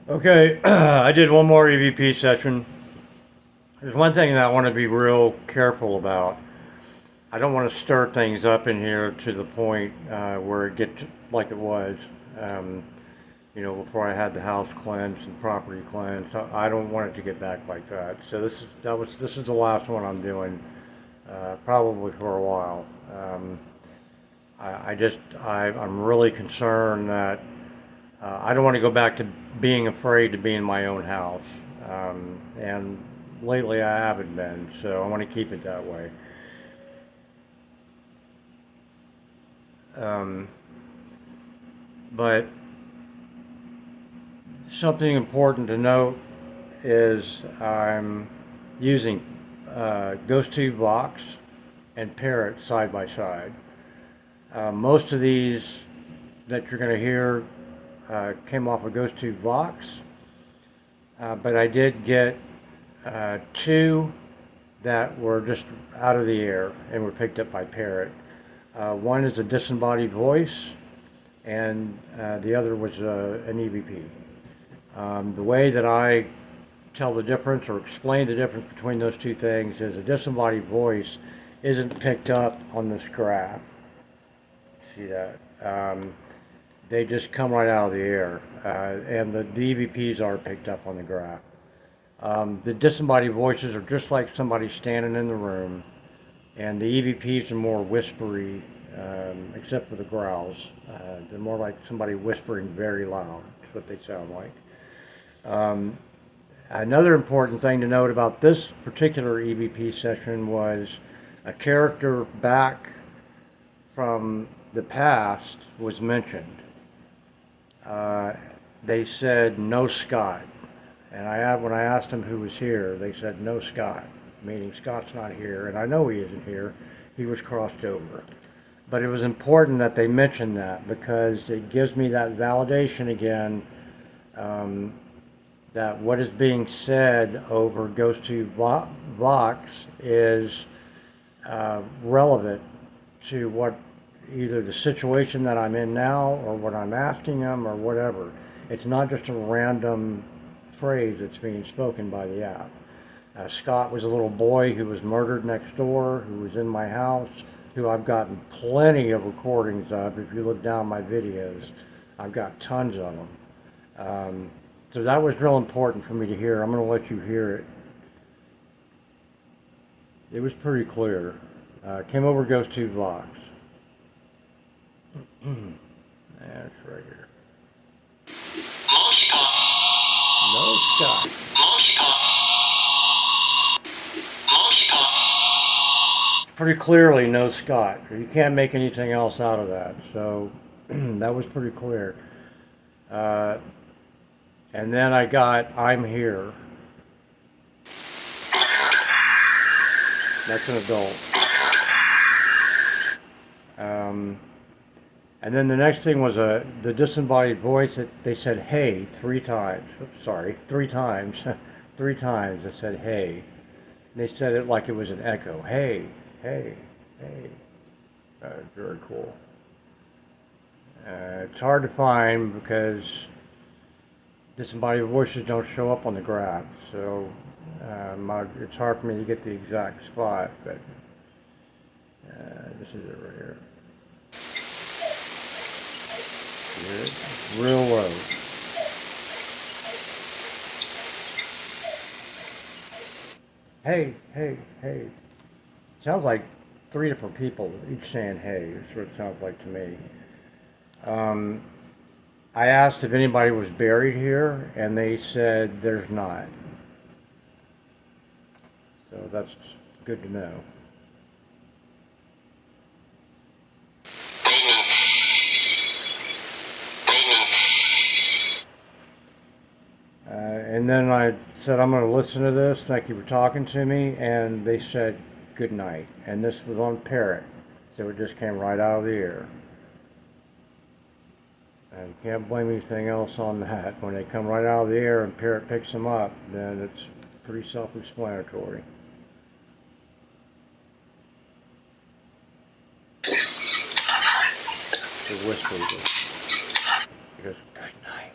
Okay, I did one more EVP session. There's one thing that I want to be real careful about. I don't want to stir things up in here to the point where it gets like it was, um, before I had the house cleansed and property cleansed. I don't want it to get back like that. So this is the last one I'm doing, probably for a while. I'm really concerned that I don't want to go back to being afraid to be in my own house. And lately I haven't been, so I want to keep it that way. Um, but something important to note is I'm using Ghost Tube Vox and Parrot side by side. Most of these that you're going to hear came off of Ghost Tube Vox, but I did get two that were just out of the air and were picked up by Parrot. One is a disembodied voice, and the other was an EVP. The way that I tell the difference or explain the difference between those two things is a disembodied voice isn't picked up on this graph. See that? They just come right out of the air, and the EVPs are picked up on the graph. The disembodied voices are just like somebody standing in the room, and the EVPs are more whispery, except for the growls. They're more like somebody whispering very loud. That's what they sound like. Another important thing to note about this particular EVP session was a character back from the past was mentioned. They said no Scott, and when I asked them who was here, they said no Scott, meaning Scott's not here, and I know he isn't here. He was crossed over. But it was important that they mentioned that because it gives me that validation again, that what is being said over Ghost to Vox is relevant to what either the situation that I'm in now or what I'm asking them or whatever. It's not just a random phrase that's being spoken by the app. Scott was a little boy who was murdered next door, who was in my house, who I've gotten plenty of recordings of. If you look down my videos, I've got tons of them. So that was real important for me to hear. I'm going to let you hear it. It was pretty clear. Came over Ghost Tube Vox. That's right here. Monkey paw. No Scott. Monkey paw. Monkey paw. Pretty clearly no Scott. You can't make anything else out of that. So that was pretty clear. And then I got I'm here. That's an adult. And then the next thing was the disembodied voice. They said hey 3 times. Oops, sorry, 3 times. 3 times they said hey. They said it like it was an echo. Hey, hey, hey. Very cool. It's hard to find because disembodied voices don't show up on the graph, so it's hard for me to get the exact spot, but this is it right here. Hear it? Real low. Hey, hey, hey. Sounds like 3 different people each saying hey. That's what it sounds like to me. I asked if anybody was buried here, and they said there's not. So that's good to know. And then I said, I'm going to listen to this. Thank you for talking to me. And they said, good night. And this was on Parrot. So it just came right out of the air. And you can't blame anything else on that. When they come right out of the air and Parrot picks them up, then it's pretty self-explanatory. It whispers it. He goes, good night.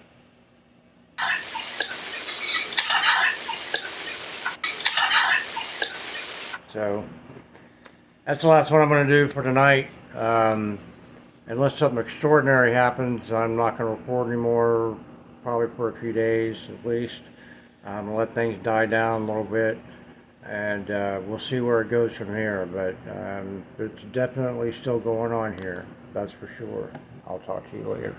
So that's the last one I'm going to do for tonight. Unless something extraordinary happens, I'm not going to record anymore, probably for a few days at least. I'm going to let things die down a little bit, and we'll see where it goes from here. But it's definitely still going on here, that's for sure. I'll talk to you later.